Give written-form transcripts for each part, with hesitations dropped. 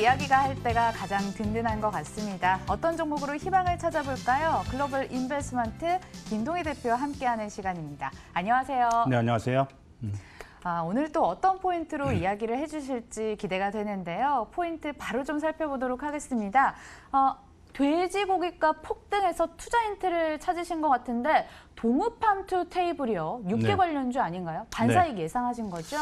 이야기가 할 때가 가장 든든한 것 같습니다. 어떤 종목으로 희망을 찾아볼까요? 글로벌 인베스트먼트 김동희 대표와 함께하는 시간입니다. 안녕하세요. 네, 안녕하세요. 오늘 또 어떤 포인트로 이야기를 해주실지 기대가 되는데요. 포인트 바로 좀 살펴보도록 하겠습니다. 돼지고기가 폭등해서 투자 힌트를 찾으신 것 같은데 동우팜투 테이블이요. 육계 네. 관련주 아닌가요? 반사익 예상하신 거죠?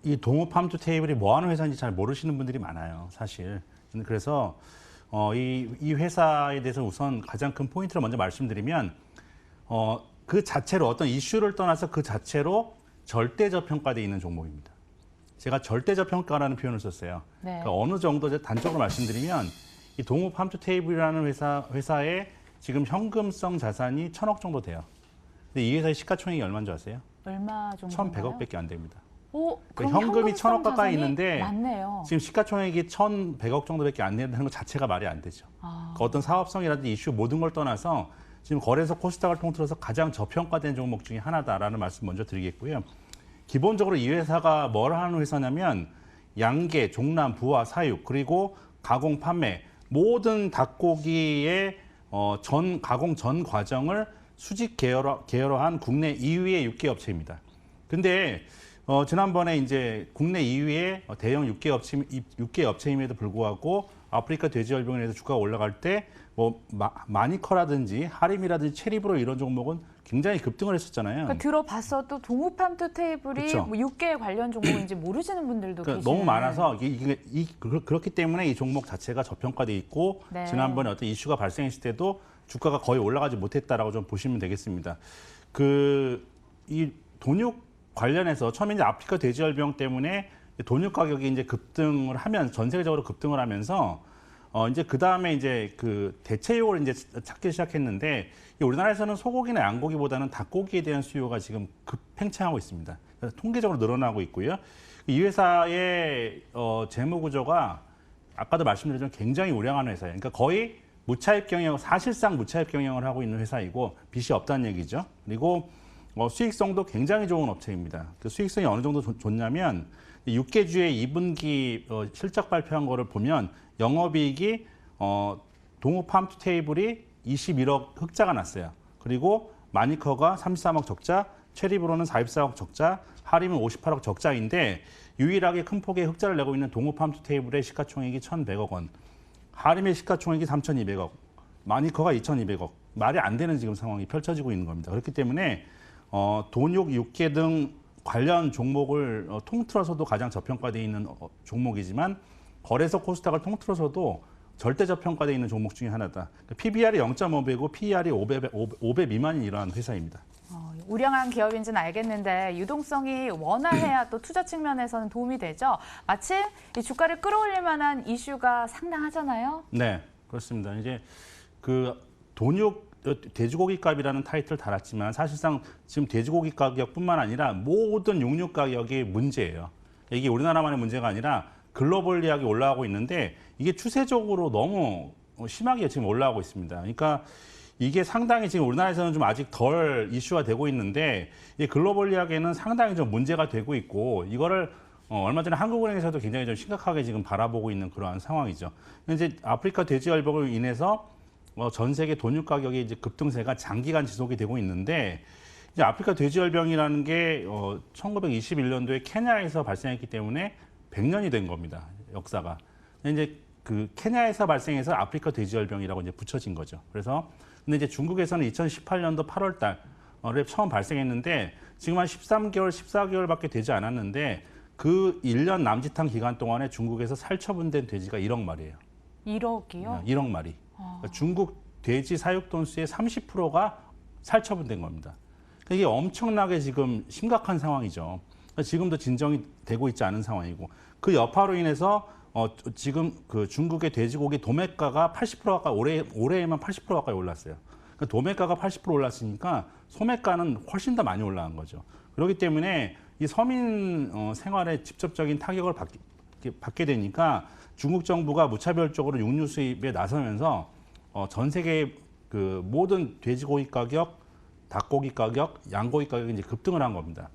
이 동우팜투 테이블이 뭐 하는 회사인지 잘 모르시는 분들이 많아요, 사실. 그래서 이 회사에 대해서 우선 가장 큰 포인트를 먼저 말씀드리면 그 자체로 어떤 이슈를 떠나서 그 자체로 절대저평가되어 있는 종목입니다. 제가 절대저평가라는 표현을 썼어요. 네. 그러니까 어느 정도 단적으로 말씀드리면 이 동우팜투 테이블이라는 회사의 지금 현금성 자산이 1,000억 정도 돼요. 근데 이 회사의 시가총액이 얼마인 줄 아세요? 얼마 정도? 1,100억밖에 안 됩니다. 오, 그러니까 현금이 1,000억 가까이 있는데 많네요. 지금 시가총액이 1,100억 정도밖에 안 된다는 것 자체가 말이 안 되죠. 그러니까 어떤 사업성이라든지 이슈 모든 걸 떠나서 지금 거래소 코스닥을 통틀어서 가장 저평가된 종목 중에 하나다라는 말씀 먼저 드리겠고요. 기본적으로 이 회사가 뭘 하는 회사냐면 양계, 종란, 부화, 사육 그리고 가공, 판매 모든 닭고기의 가공 전 과정을 수직 계열화한 국내 2위의 육계 업체입니다. 근데 지난번에 이제 국내 2위의 대형 육계 업체임에도 불구하고 아프리카 돼지열병에 의해서 주가가 올라갈 때 마니커라든지 하림이라든지 체리브로 이런 종목은 굉장히 급등을 했었잖아요. 그러니까 들어봤어도 동우팜투 테이블이 뭐 육계 관련 종목인지 모르시는 분들도 그러니까 계시는. 너무 많아서 그렇기 때문에 이 종목 자체가 저평가돼 있고 네. 지난번에 어떤 이슈가 발생했을 때도 주가가 거의 올라가지 못했다라고 좀 보시면 되겠습니다. 이 돈육 관련해서 처음에 이제 아프리카 돼지열병 때문에 돈육 가격이 이제 급등을 하면 전 세계적으로 급등을 하면서 이제 그 다음에 이제 그 대체육을 이제 찾기 시작했는데 우리나라에서는 소고기나 양고기보다는 닭고기에 대한 수요가 지금 급팽창하고 있습니다. 통계적으로 늘어나고 있고요. 이 회사의 재무 구조가 아까도 말씀드렸지만 굉장히 우량한 회사예요. 그러니까 거의 무차입 경영, 사실상 무차입 경영을 하고 있는 회사이고 빚이 없다는 얘기죠. 그리고 수익성도 굉장히 좋은 업체입니다. 그 수익성이 어느 정도 좋냐면 6개주의 2분기 실적 발표한 거를 보면 영업이익이 동우팜투 테이블이 21억 흑자가 났어요. 그리고 마니커가 33억 적자, 체리브로는 44억 적자, 하림은 58억 적자인데 유일하게 큰 폭의 흑자를 내고 있는 동우팜투 테이블의 시가총액이 1,100억 원, 하림의 시가총액이 3,200억, 마니커가 2,200억. 말이 안 되는 지금 상황이 펼쳐지고 있는 겁니다. 그렇기 때문에 돈육, 육계 등 관련 종목을 통틀어서도 가장 저평가되어 있는 종목이지만 거래소 코스닥을 통틀어서도 절대 저평가되어 있는 종목 중에 하나다. PBR이 0.5배고 PER이 5배 미만인 이러한 회사입니다. 우량한 기업인지는 알겠는데 유동성이 원활해야 또 투자 측면에서는 도움이 되죠. 마침 이 주가를 끌어올릴 만한 이슈가 상당하잖아요. 네, 그렇습니다. 이제 돈육 돼지고기 값이라는 타이틀을 달았지만 사실상 지금 돼지고기 가격뿐만 아니라 모든 육류 가격이 문제예요. 이게 우리나라만의 문제가 아니라 글로벌리하게 올라가고 있는데 이게 추세적으로 너무 심하게 지금 올라가고 있습니다. 그러니까 이게 상당히 지금 우리나라에서는 좀 아직 덜 이슈가 되고 있는데 이 글로벌리하게는 상당히 좀 문제가 되고 있고 이거를 얼마 전에 한국은행에서도 굉장히 좀 심각하게 지금 바라보고 있는 그러한 상황이죠. 이제 아프리카 돼지열병으로 인해서 전 세계 돈육 가격의 이제 급등세가 장기간 지속이 되고 있는데 이제 아프리카 돼지열병이라는 게 1921년도에 케냐에서 발생했기 때문에 100년이 된 겁니다. 역사가. 이제 그 케냐에서 발생해서 아프리카 돼지열병이라고 이제 붙여진 거죠. 그래서 근데 이제 중국에서는 2018년도 8월 달에 처음 발생했는데 지금 한 13개월, 14개월밖에 되지 않았는데 그 1년 남짓한 기간 동안에 중국에서 살처분된 돼지가 1억 마리예요. 1억이요? 1억 마리. 그러니까 중국 돼지 사육 돈수의 30%가 살처분된 겁니다. 그러니까 이게 엄청나게 지금 심각한 상황이죠. 그러니까 지금도 진정이 되고 있지 않은 상황이고 그 여파로 인해서 지금 그 중국의 돼지고기 도매가가 80% 가까이 올해에만 80% 가까이 올랐어요. 그러니까 도매가가 80% 올랐으니까 소매가는 훨씬 더 많이 올라간 거죠. 그렇기 때문에 이 서민 생활에 직접적인 타격을 받게 되니까 중국 정부가 무차별적으로 육류 수입에 나서면서 전 세계 그 모든 돼지고기 가격, 닭고기 가격, 양고기 가격이 이제 급등을 한 겁니다.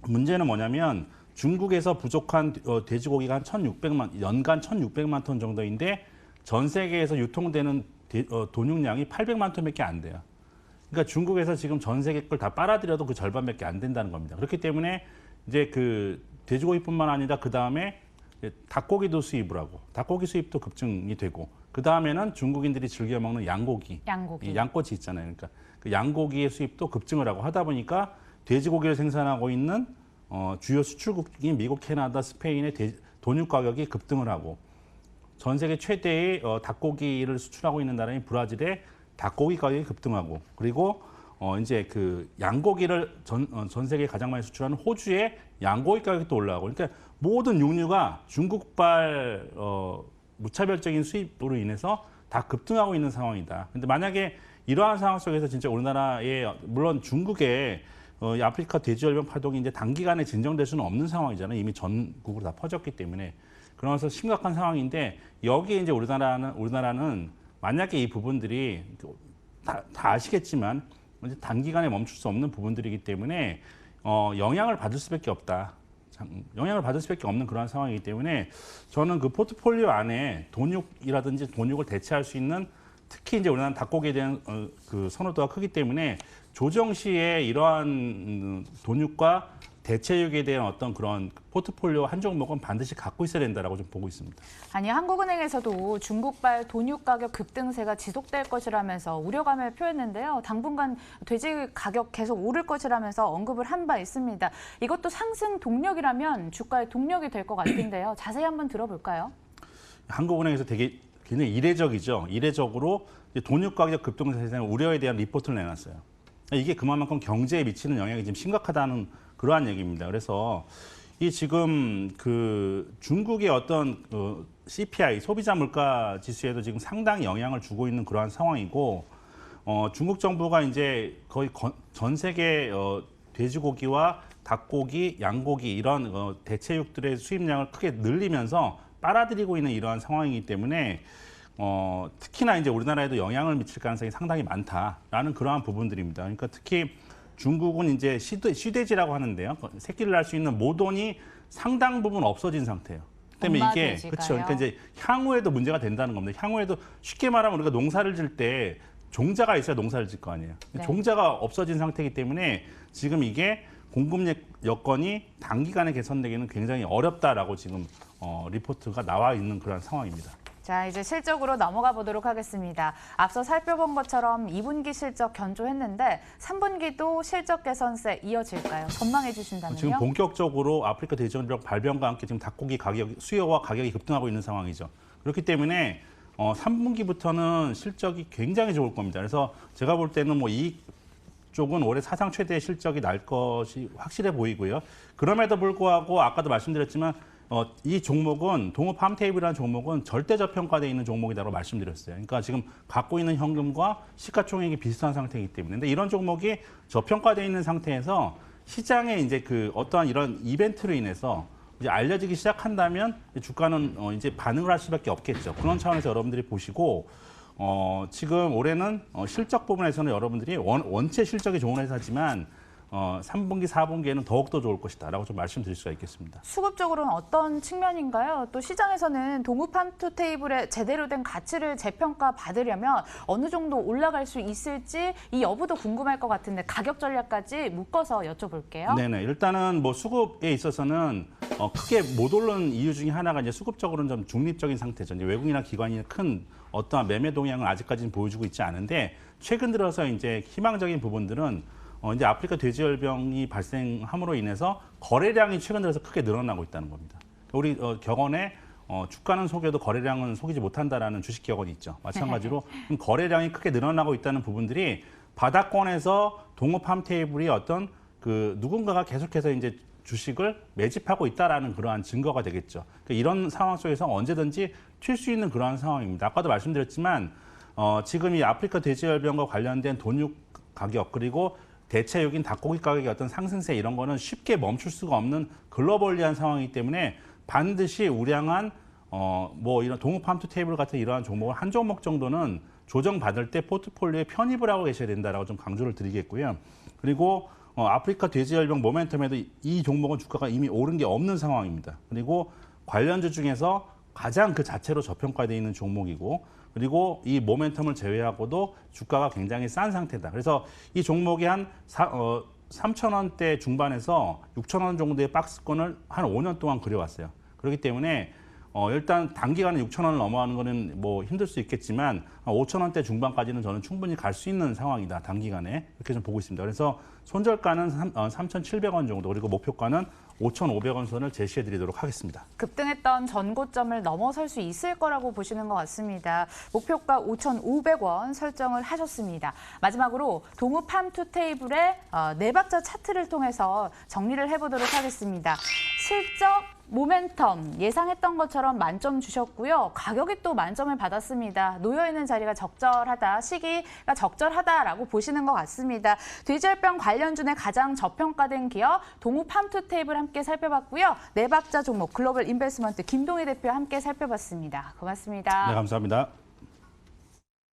문제는 뭐냐면 중국에서 부족한 돼지고기가 한 1,600만 연간 1,600만 톤 정도인데 전 세계에서 유통되는 돈육량이 800만 톤밖에 안 돼요. 그러니까 중국에서 지금 전 세계 걸 다 빨아들여도 그 절반밖에 안 된다는 겁니다. 그렇기 때문에 이제 그 돼지고기뿐만 아니라 그 다음에 닭고기도 수입을 하고 닭고기 수입도 급증이 되고 그 다음에는 중국인들이 즐겨 먹는 양고기, 이 양꼬치 있잖아요. 그러니까 그 양고기의 수입도 급증을 하고 하다 보니까 돼지고기를 생산하고 있는 주요 수출국인 미국, 캐나다, 스페인의 돈육 가격이 급등을 하고 전 세계 최대의 닭고기를 수출하고 있는 나라인 브라질의 닭고기 가격이 급등하고 그리고 이제 그 양고기를 전 세계에 가장 많이 수출하는 호주의 양고기 가격이 또 올라가고 그러니까 모든 육류가 중국발 무차별적인 수입으로 인해서 다 급등하고 있는 상황이다. 근데 만약에 이러한 상황 속에서 진짜 우리나라에 물론 중국의 이 아프리카 돼지열병 파동이 이제 단기간에 진정될 수는 없는 상황이잖아요. 이미 전국으로 다 퍼졌기 때문에. 그러면서 심각한 상황인데 여기에 이제 우리나라는 만약에 이 부분들이 다 아시겠지만 이제 단기간에 멈출 수 없는 부분들이기 때문에 영향을 받을 수밖에 없다. 영향을 받을 수밖에 없는 그러한 상황이기 때문에 저는 그 포트폴리오 안에 돈육이라든지 돈육을 대체할 수 있는 특히 이제 우리나라는 닭고기에 대한 그 선호도가 크기 때문에 조정 시에 이러한 돈육과 대체육에 대한 어떤 그런 포트폴리오 한 종목은 반드시 갖고 있어야 된다라고 좀 보고 있습니다. 아니 한국은행에서도 중국발 돈육 가격 급등세가 지속될 것이라면서 우려감을 표했는데요. 당분간 돼지 가격 계속 오를 것이라면서 언급을 한 바 있습니다. 이것도 상승 동력이라면 주가의 동력이 될 것 같은데요. 자세히 한번 들어볼까요? 한국은행에서 되게 굉장히 이례적이죠. 이례적으로 돈육 가격 급등세에 대한 우려에 대한 리포트를 내놨어요. 이게 그만큼 경제에 미치는 영향이 지금 심각하다는 그러한 얘기입니다. 그래서 이 지금 그 중국의 어떤 CPI 소비자 물가 지수에도 지금 상당히 영향을 주고 있는 그러한 상황이고 중국 정부가 이제 거의 전 세계 돼지고기와 닭고기, 양고기 이런 대체육들의 수입량을 크게 늘리면서 빨아들이고 있는 이러한 상황이기 때문에 특히나 이제 우리나라에도 영향을 미칠 가능성이 상당히 많다라는 그러한 부분들입니다. 그러니까 특히 중국은 이제 시돼지라고 하는데요. 새끼를 낳을 수 있는 모돈이 상당 부분 없어진 상태예요. 때문에 이게 그렇죠. 그러니까 이제 향후에도 문제가 된다는 겁니다. 향후에도 쉽게 말하면 우리가 농사를 질 때 종자가 있어야 농사를 질 거 아니에요. 네. 종자가 없어진 상태이기 때문에 지금 이게 공급 여건이 단기간에 개선되기는 굉장히 어렵다라고 지금 리포트가 나와 있는 그런 상황입니다. 자, 이제 실적으로 넘어가 보도록 하겠습니다. 앞서 살펴본 것처럼 2분기 실적 견조했는데 3분기도 실적 개선세 이어질까요? 전망해 주신다면요? 지금 본격적으로 아프리카 돼지열병 발병과 함께 지금 닭고기 수요와 가격이 급등하고 있는 상황이죠. 그렇기 때문에 3분기부터는 실적이 굉장히 좋을 겁니다. 그래서 제가 볼 때는 뭐 이 쪽은 올해 사상 최대의 실적이 날 것이 확실해 보이고요. 그럼에도 불구하고 아까도 말씀드렸지만 이 종목은 동업팜테이블이라는 종목은 절대 저평가되어 있는 종목이라고 말씀드렸어요. 그러니까 지금 갖고 있는 현금과 시가총액이 비슷한 상태이기 때문에. 근데 이런 종목이 저평가되어 있는 상태에서 시장에 이제 그 어떠한 이런 이벤트로 인해서 이제 알려지기 시작한다면 주가는 이제 반응을 할 수밖에 없겠죠. 그런 차원에서 여러분들이 보시고 지금 올해는 실적 부분에서는 여러분들이 원체 실적이 좋은 회사지만 3분기, 4분기에는 더욱더 좋을 것이다라고 좀 말씀드릴 수가 있겠습니다. 수급적으로는 어떤 측면인가요? 또 시장에서는 동업팜투테이블의 제대로 된 가치를 재평가 받으려면 어느 정도 올라갈 수 있을지 이 여부도 궁금할 것 같은데 가격 전략까지 묶어서 여쭤볼게요. 네네. 일단은 뭐 수급에 있어서는 크게 못 오르는 이유 중에 하나가 이제 수급적으로는 좀 중립적인 상태죠. 이제 외국이나 기관이 큰 어떠한 매매 동향을 아직까지는 보여주고 있지 않은데 최근 들어서 이제 희망적인 부분들은 이제 아프리카 돼지열병이 발생함으로 인해서 거래량이 최근 들어서 크게 늘어나고 있다는 겁니다. 우리 격언에 주가는 속여도 거래량은 속이지 못한다라는 주식 격언이 있죠. 마찬가지로 거래량이 크게 늘어나고 있다는 부분들이 바닥권에서 동업팜테이블이 어떤 그 누군가가 계속해서 이제 주식을 매집하고 있다라는 그러한 증거가 되겠죠. 그러니까 이런 상황 속에서 언제든지 튈 수 있는 그러한 상황입니다. 아까도 말씀드렸지만 지금 이 아프리카 돼지열병과 관련된 돈육 가격 그리고 대체육인 닭고기 가격의 어떤 상승세 이런 거는 쉽게 멈출 수가 없는 글로벌리한 상황이기 때문에 반드시 우량한 뭐 이런 동업팜투테이블 같은 이러한 종목을 한 종목 정도는 조정받을 때 포트폴리오에 편입을 하고 계셔야 된다라고 좀 강조를 드리겠고요. 그리고 아프리카 돼지열병 모멘텀에도 이 종목은 주가가 이미 오른 게 없는 상황입니다. 그리고 관련주 중에서 가장 그 자체로 저평가되어 있는 종목이고 그리고 이 모멘텀을 제외하고도 주가가 굉장히 싼 상태다. 그래서 이 종목이 한 3,000원대 중반에서 6,000원 정도의 박스권을 한 5년 동안 그려왔어요. 그렇기 때문에 일단 단기간에 6,000원을 넘어가는 거는 뭐 힘들 수 있겠지만 5,000원대 중반까지는 저는 충분히 갈 수 있는 상황이다. 단기간에 이렇게 좀 보고 있습니다. 그래서 손절가는 3,700원 정도 그리고 목표가는 5,500원 선을 제시해 드리도록 하겠습니다. 급등했던 전고점을 넘어설 수 있을 거라고 보시는 것 같습니다. 목표가 5,500원 설정을 하셨습니다. 마지막으로 동우 팜투 테이블의 네 박자 차트를 통해서 정리를 해보도록 하겠습니다. 실적, 모멘텀 예상했던 것처럼 만점 주셨고요. 가격이 또 만점을 받았습니다. 놓여있는 자리가 적절하다, 시기가 적절하다라고 보시는 것 같습니다. 돼지열병 관련주의 가장 저평가된 기업 동우 팜투 테이블 함께 살펴봤고요. 네 박자 종목 글로벌 인베스트먼트 김동희 대표 함께 살펴봤습니다. 고맙습니다. 네, 감사합니다.